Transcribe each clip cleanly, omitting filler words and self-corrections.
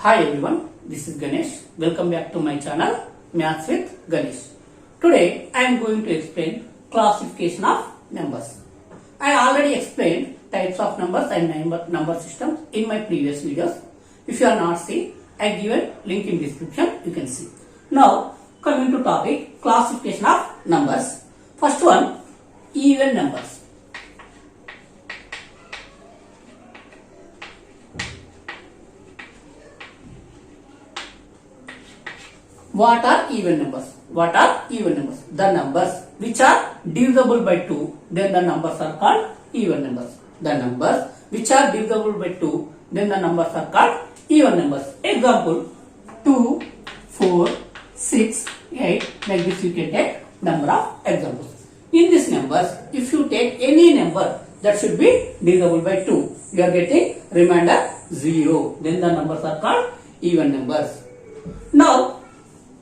Hi everyone, this is Ganesh. Welcome back to my channel Maths with Ganesh. Today I am going to explain classification of numbers. I already explained types of numbers and number systems in my previous videos. If you are not seen, I given link in description, you can see. Now coming to topic classification of numbers. First one, even numbers. What are even numbers? What are even numbers? The numbers which are divisible by 2, then the numbers are called even numbers. The numbers which are divisible by 2, then the numbers are called even numbers. Example 2, 4, 6, 8, like this you can take number of examples. In these numbers, if you take any number that should be divisible by 2, you are getting remainder 0. Then the numbers are called even numbers. Now,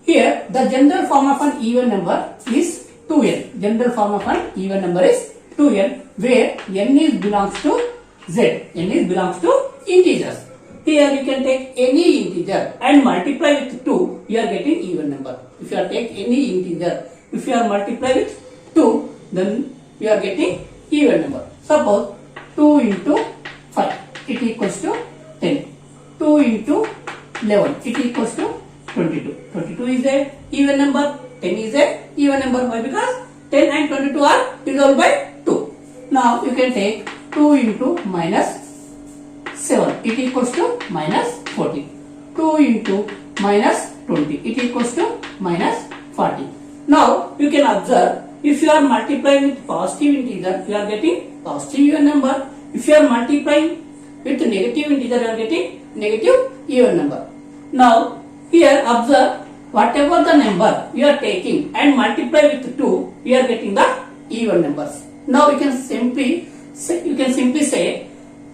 here, the general form of an even number is 2n. General form of an even number is 2n, where n is belongs to z. N is belongs to integers. Here, you can take any integer and multiply with 2, you are getting even number. If you are take any integer, if you are multiply with 2, then you are getting even number. Suppose 2 into 5, it equals to 10. 2 into 11, it equals to 22. 22 is a even number, 10 is a even number. Why? Because 10 and 22 are divisible by 2. Now you can take 2 into minus 7, it equals to minus 14. 2 into minus 20, it equals to minus 40. Now you can observe, if you are multiplying with positive integer, you are getting positive even number. If you are multiplying with negative integer, you are getting negative even number. Now here observe, whatever the number you are taking and multiply with 2, you are getting the even numbers. Now you can simply say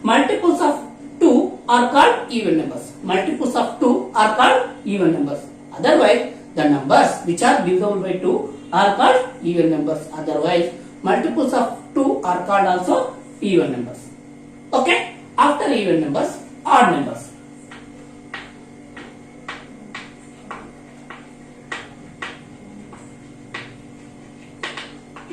multiples of 2 are called even numbers. Multiples of 2 are called even numbers. Otherwise, the numbers which are divisible by 2 are called even numbers. Otherwise, multiples of 2 are called also even numbers. Okay? After even numbers, odd numbers.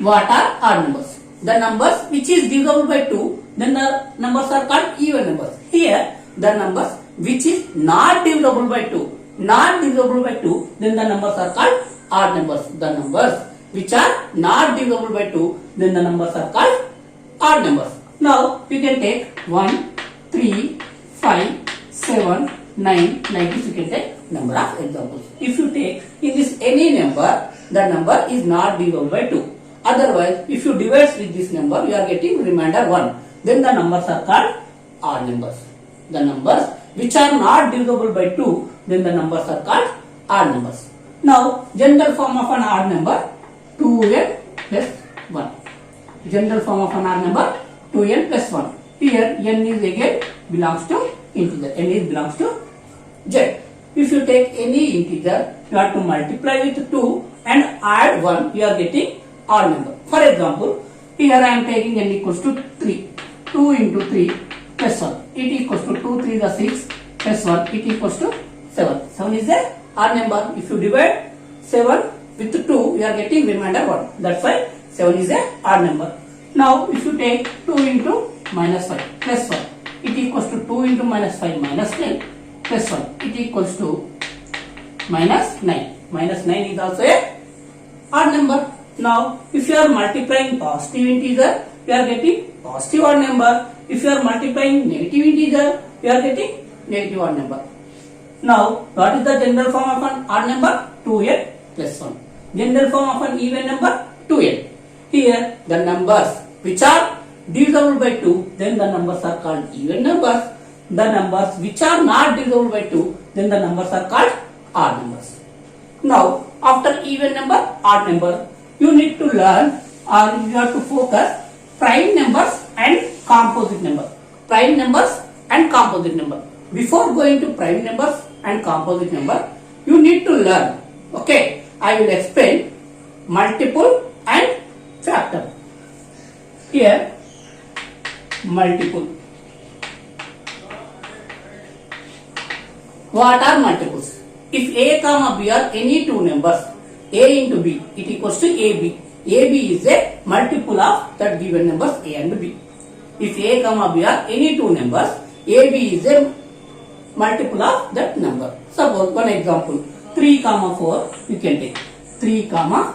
What are odd numbers? The numbers which is divisible by 2, then the numbers are called even numbers. Here, the numbers which is not divisible by 2, not divisible by 2, then the numbers are called odd numbers. The numbers which are not divisible by 2, then the numbers are called odd numbers. Now, you can take 1, 3, 5, 7, 9, like this you can take number of examples. If you take in this any number, the number is not divisible by 2. Otherwise, if you divide with this number, you are getting remainder 1. Then the numbers are called odd numbers. The numbers which are not divisible by 2, then the numbers are called odd numbers. Now, general form of an odd number, 2n plus 1. General form of an odd number, 2n plus 1. Here, n is again belongs to integer. N is belongs to z. If you take any integer, you have to multiply with 2 and add 1, you are getting odd number. For example, here I am taking n equals to 3. 2 into 3 plus 1. It equals to 2, 3 is 6 plus 1. It equals to 7. 7 is a odd number. If you divide 7 with 2, you are getting remainder 1. That's why 7 is a odd number. Now, if you take 2 into minus 5 plus 1. It equals to 2 into minus 5 minus 10 plus 1. It equals to minus 9. Minus 9 is also a odd number. Now, if you are multiplying positive integer, you are getting positive odd number. If you are multiplying negative integer, you are getting negative odd number. Now, what is the general form of an odd number? 2n plus 1. General form of an even number? 2n. Here, the numbers which are divisible by 2, then the numbers are called even numbers. The numbers which are not divisible by 2, then the numbers are called odd numbers. Now, after even number, odd number, you need to learn or you have to focus prime numbers and composite numbers. Prime numbers and composite number. Before going to prime numbers and composite number, you need to learn. Okay, I will explain multiple and factor. Here, multiple. What are multiples? If A comma B are any two numbers, A into B, it equals to AB. AB is a multiple of that given numbers A and B. If A comma B are any two numbers, AB is a multiple of that number. Suppose one example, 3 comma 4, you can take 3 comma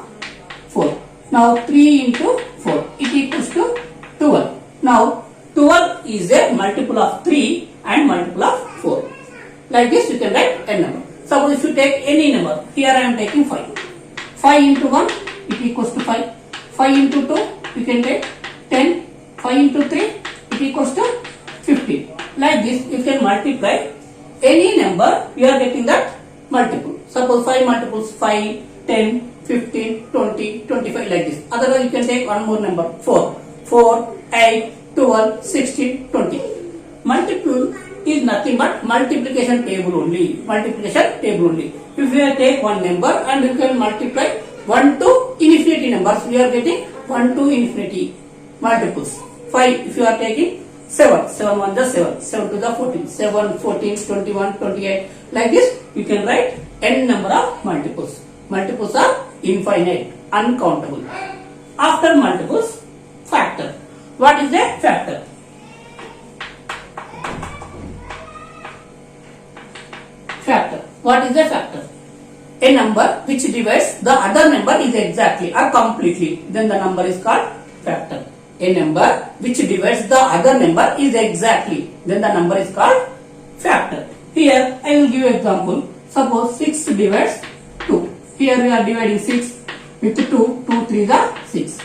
4. Now 3 into 4, it equals to 12. Now 12 is a multiple of 3 and multiple of 4. Like this you can write a number. Suppose if you take any number, here I am taking 5. 5 into 1, it equals to 5. 5 into 2, you can take 10. 5 into 3, it equals to 15. Like this you can multiply any number, you are getting that multiple. Suppose 5 multiples 5, 10, 15, 20, 25 like this. Otherwise you can take one more number 4. 4, 8, 12, 16, 20. Multiple is nothing but multiplication table only. Multiplication table only. If you take one number and you can multiply 1 to infinity numbers, we are getting 1 to infinity multiples. 5 if you are taking 7, 7 1 the 7, 7 to the 14, 7, 14, 21, 28. Like this you can write n number of multiples. Multiples are infinite, uncountable. After multiples, factor. What is a factor? Factor. What is a factor? A number which divides the other number is exactly or completely, then the number is called factor. A number which divides the other number is exactly, then the number is called factor. Here I will give example. Suppose 6 divides 2. Here we are dividing 6 with 2. 2 3 are 6.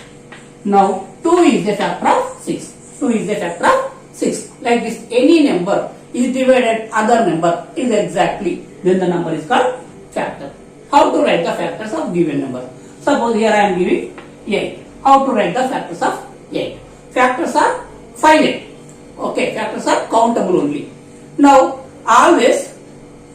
Now 2 is a factor of 6. 2 is a factor of 6. Like this, any number is divided other number is exactly, then the number is called factor. How to write the factors of given number? Suppose here I am giving 8. How to write the factors of 8? Factors are finite. Okay, factors are countable only. Now always,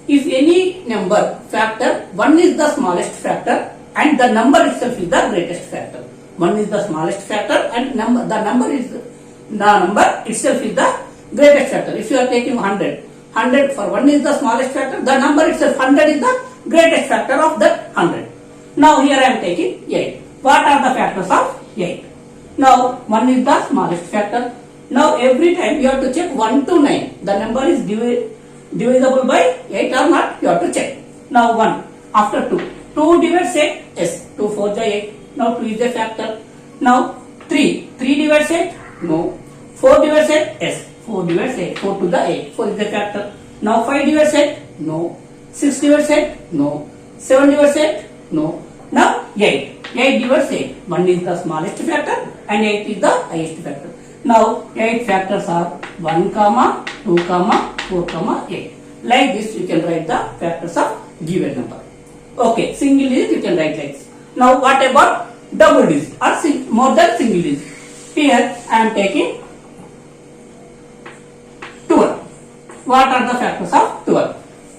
if any number factor, 1 is the smallest factor and the number itself is the greatest factor. 1 is the smallest factor and the number itself is the greatest factor. If you are taking 100, 100 for 1 is the smallest factor, the number itself 100 is the greatest factor of that 100. Now here I am taking 8. What are the factors of 8? Now 1 is the smallest factor. Now every time you have to check 1 to 9. The number is divisible by 8 or not, you have to check. Now 1 after 2. 2 divides 8, yes. 2 4 8. Now 2 is a factor. Now 3. 3 divides 8, no. 4 divides 8, yes. 4 divides 8. 4 to the 8. 4 is a factor. Now 5 divides 8, no. 6 divides 8, no. 7 divides 8, no. Now 8. 8 divides 8. 1 is the smallest factor and 8 is the highest factor. Now 8 factors are 1, 2, 4, 8. Like this you can write the factors of given number. Okay, single digit you can write like this. Now what about double digit or more than single digit? Here I am taking 12. What are the factors of 12?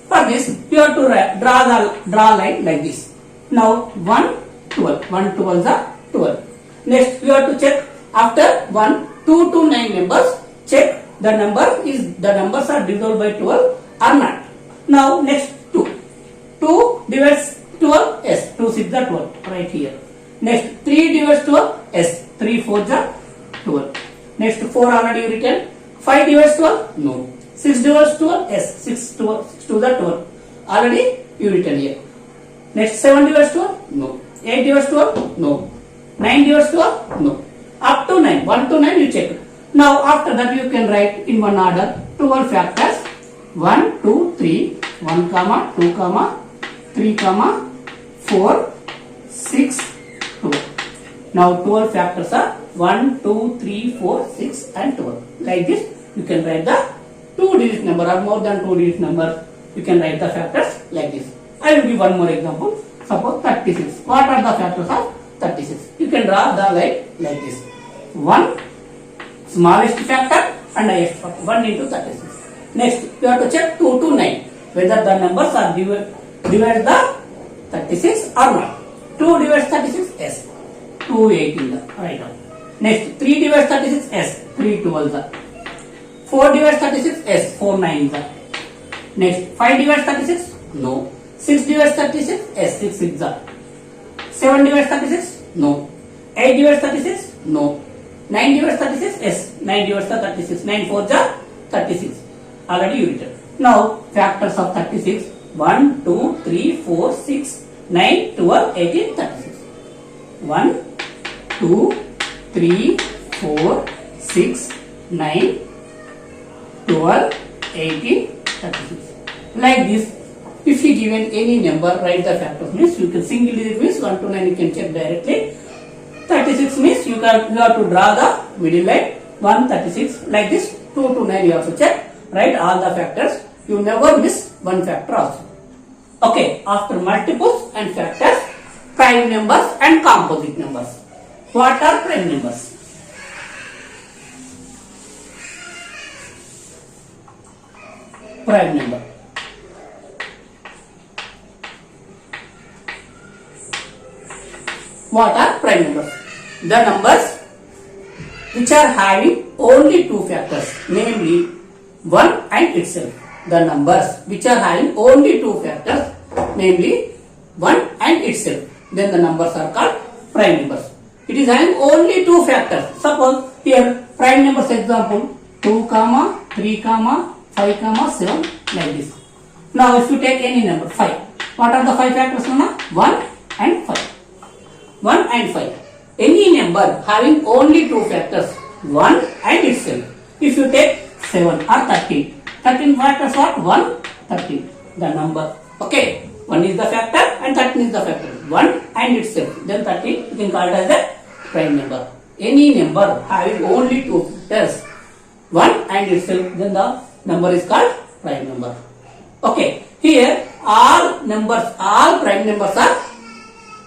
For this you have to draw line like this. Now 1, 12. 1 12 are 12. Next you have to check after 1, 2 to 9 numbers. Check the numbers are divisible by 12 or not. Now next 2. 2 divides 12, yes. 2 6 are 12 right here. Next 3 divides 12, yes. 3 4 are 12. Next 4 already written. 5 divides 12, no. 6 divides 12, yes. 6 2 are 12. Already you written here. Next 7 divides 12, no. 8 divides 12, no. 9 divides 12, no. Up to 9, 1 to 9 you check. Now after that you can write in one order 12 factors. 1 2 3, 1 comma 2 comma 3 comma 4 6 2. Now 12 factors are 1 2 3 4 6 and 12. Like this you can write the 2 digit number or more than 2 digit number. You can write the factors like this. I will give one more example. Suppose 36. What are the factors of 36? You can draw the line like this. 1 smallest factor and highest factor. 1 into 36. Next you have to check 2 to 9 whether the numbers are divide the 36 or not. 2 divides 36, yes. 2 8 in the right hand. Next 3 divides 36, yes. 3 12 are. 4 divides 36, yes. 4 9 are. Next, 5 divides 36? No. 6 divides 36? Yes, 6 6 are. 7 divides 36? No. 8 divides 36? No. 9 divides 36? Yes, 9 divides 36. 9 4 are 36. Already you written. Now, factors of 36. 1, 2, 3, 4, 6, 9, 12, 18, 36. 1, 2, 3, 4, 6, 9, 12, 18, 36. Like this, if you given any number, write the factors. Means you can single digit means 1 to 9 you can check directly. 36 means you have to draw the middle line. 1, 36 like this. 2 to 9 you have to check. Write all the factors. You never miss one factor also. Okay, after multiples and factors, prime numbers and composite numbers. What are prime numbers? Prime number. What are prime numbers? The numbers which are having only two factors, namely 1 and itself. The numbers which are having only two factors, namely 1 and itself. Then the numbers are called prime numbers. It is having only two factors. Suppose here prime numbers example 2, 3, 5, 7 like this. Now if you take any number 5, what are the 5 factors? 1 and 5. 1 and 5. Any number having only two factors, 1 and itself. If you take 7 or 13, 13 factors what? 1, 13. The number. Okay. 1 is the factor and 13 is the factor. 1 and itself. Then 13 you can call it as a prime number. Any number having only two factors, 1 and itself, then the number is called prime number. Okay. Here all prime numbers are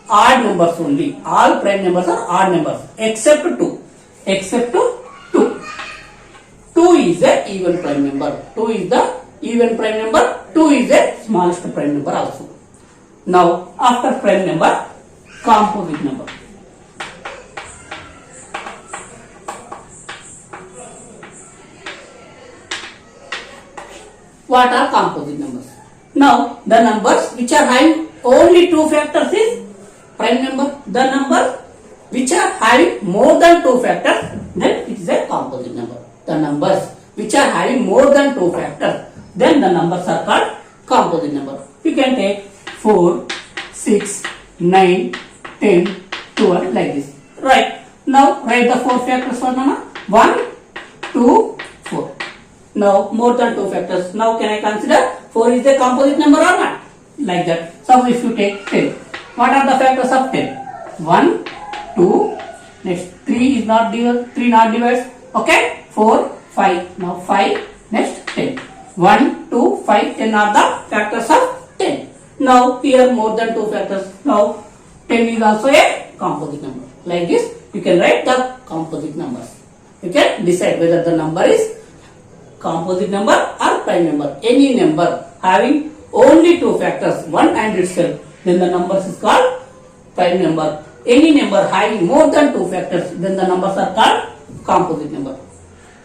odd numbers only. All prime numbers are odd numbers except 2. Except 2. 2 is the even prime number. 2 is the even prime number. 2 is the smallest prime number also. Now, after prime number, composite number. What are composite numbers? Now, the numbers which are having only two factors is prime number. The number which are having more than two factors, then it is a composite number. The numbers which are having more than two factors, then the numbers are called composite number. You can take 4, 6, 9, 10, 12 like this. Right. Now write the 4 factors for Nana. 1, 2, 4. Now more than 2 factors. Now can I consider 4 is a composite number or not? Like that. Suppose if you take 10. What are the factors of 10? 1, 2, next 3 is not divided, 3 not divides. Okay? 4, 5. Now 5, next 10. 1, 2, 5, 10 are the factors of 10. Now here more than 2 factors. Now 10 is also a composite number. Like this you can write the composite numbers. You can decide whether the number is composite number or prime number. Any number having only 2 factors, 1 and itself, then the numbers is called prime number. Any number having more than 2 factors, then the numbers are called composite number.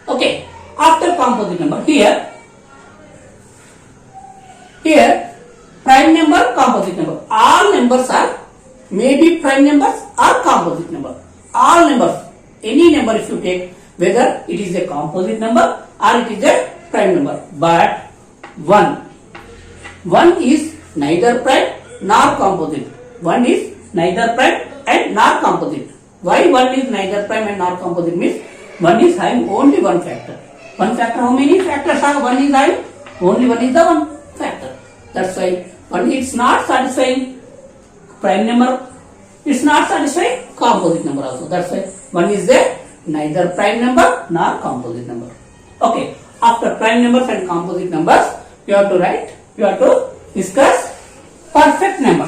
Okay. After composite number, here prime number, composite number. All numbers are maybe prime numbers or composite number. All numbers, any number if you take, whether it is a composite number or it is a prime number. But 1 is neither prime nor composite. 1 is neither prime and nor composite. Why 1 is neither prime and nor composite means 1 is having only one factor. One factor, how many factors are 1 is having? Only 1 is the one factor. That's why 1 is not satisfying prime number. It's not satisfying composite number also. That's why 1 is there neither prime number nor composite number. Okay. After prime numbers and composite numbers, you have to discuss perfect number.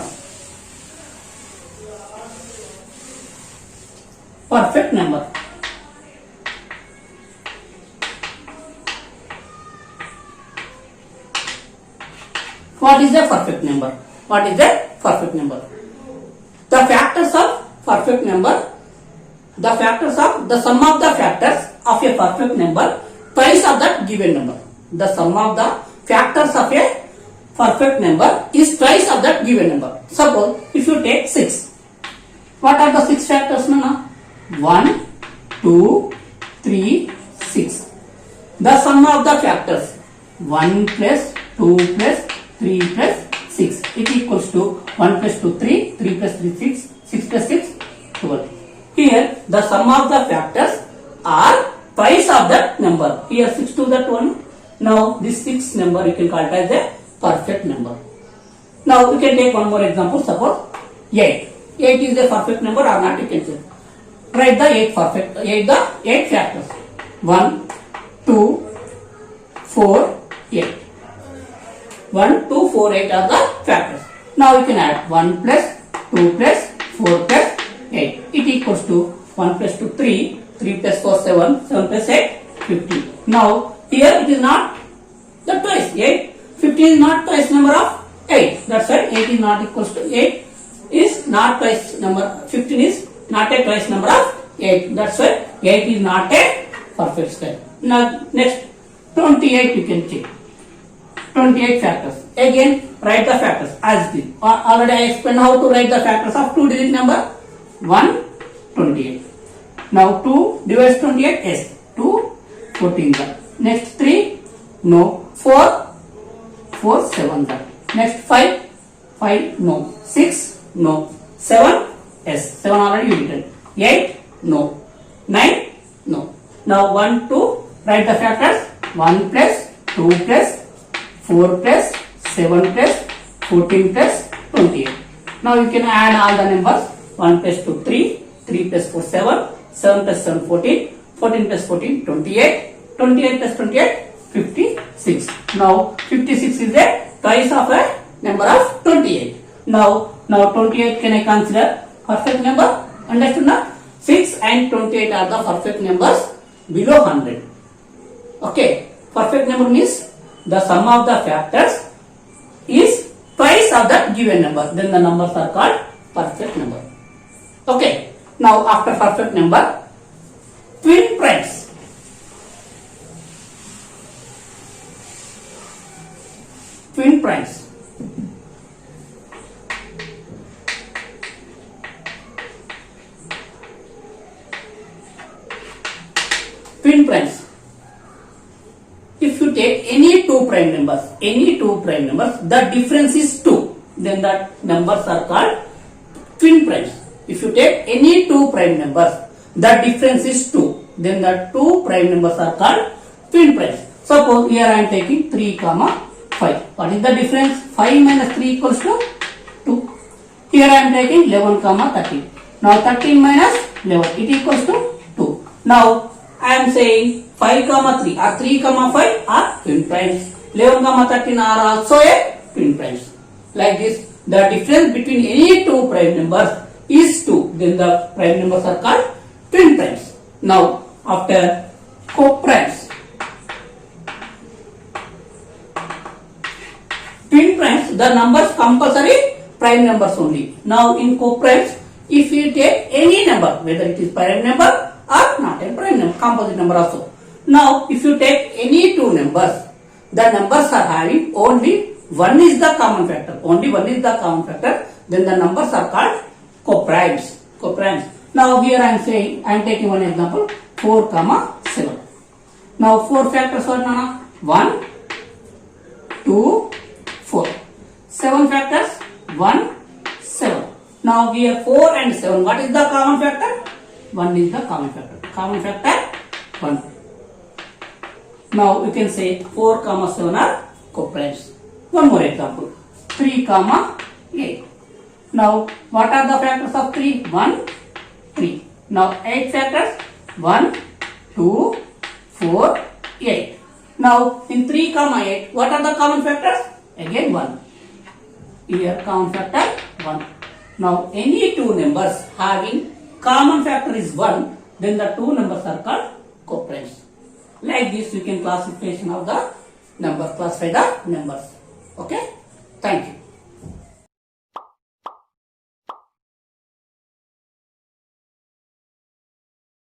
Perfect number. What is a perfect number? What is a perfect number? The factors of perfect number, the sum of the factors of a perfect number twice of that given number. The sum of the factors of a perfect number is twice of that given number. Suppose if you take 6, what are the 6 factors? 1, 2, 3, 6. The sum of the factors 1 plus 2 plus 3 plus 6, it equals to 1 plus 2 3, 3 plus 3 6, 6 plus 6 12. Here the sum of the factors are twice of that number. Here 6 to that 1. Now this 6 number you can call it as a perfect number. Now we can take one more example. Suppose 8. 8 is a perfect number or not, you can say. Write the 8 factors. 1, 2, 4, 8. 1, 2, 4, 8 are the factors. Now you can add 1 plus 2 plus 4 plus 8. It equals to 1 plus 2 3, 3 plus 4 7, 7 plus 8 15. Now here it is not the twice 8. 15 is not twice number of 8. That's why 8 is not equals to 8 is not twice number. 15 is not a twice number of 8. That's why 8 is not a perfect square. Now next 28 you can check. 28 factors. Again write the factors as this. Already I explained how to write the factors of 2-digit number. 1, 28. Now 2 divides 28. Yes. 2, 14. Next 3. No. 4, 4, 7. Next 5, 5. No. 6. No. 7. Yes. 7 already you written. 8. No. 9. No. Now 1, 2. Write the factors. 1 plus 2 plus 4 plus 7 plus 14 plus 28. Now you can add all the numbers. 1 plus 2 3, 3 plus 4 7, 7 plus 7 14, 14 plus 14 28, 28 plus 28 56. Now 56 is a twice of a number of 28. Now 28 can I consider perfect number? Understood now? 6 and 28 are the perfect numbers below 100. Okay, perfect number means the sum of the factors is twice of the given number. Then the numbers are called perfect number. Okay, now after perfect number, twin primes. Twin primes. Twin primes. If you take any two prime numbers, the difference is 2, then the numbers are called twin primes. If you take any two prime numbers, the difference is 2, then the two prime numbers are called twin primes. Suppose here I am taking 3, 5. What is the difference? 5 minus 3 equals to 2. Here I am taking 11, 13. Now 13 minus 11, it equals to 2. Now I am saying 5, 3 or 3, 5 are twin primes. 11, 13 are also a twin primes. Like this, the difference between any two prime numbers is 2. Then the prime numbers are called twin primes. Now, after co-primes. Twin primes, the numbers compulsory prime numbers only. Now, in co-primes, if you take any number, whether it is prime number or not a prime number, composite number also. Now, if you take any two numbers, the numbers are having only one is the common factor. Only one is the common factor. Then the numbers are called co-primes. Co-primes. Now here I am saying, I am taking one example, 4, 7. Now 4 factors are 1, 2, 4. 7 factors, 1, 7. Now here 4 and 7. What is the common factor? 1 is the common factor. Common factor 1. Now you can say 4, 7 are co-primes. One more example. 3, 8. Now what are the factors of 3? 1, 3. Now 8 factors. 1, 2, 4, 8. Now in 3, 8, what are the common factors? Again 1. Here common factor 1. Now any two numbers having common factor is 1, then the two numbers are called co-primes. Like this you can classify the numbers. Okay. Thank you.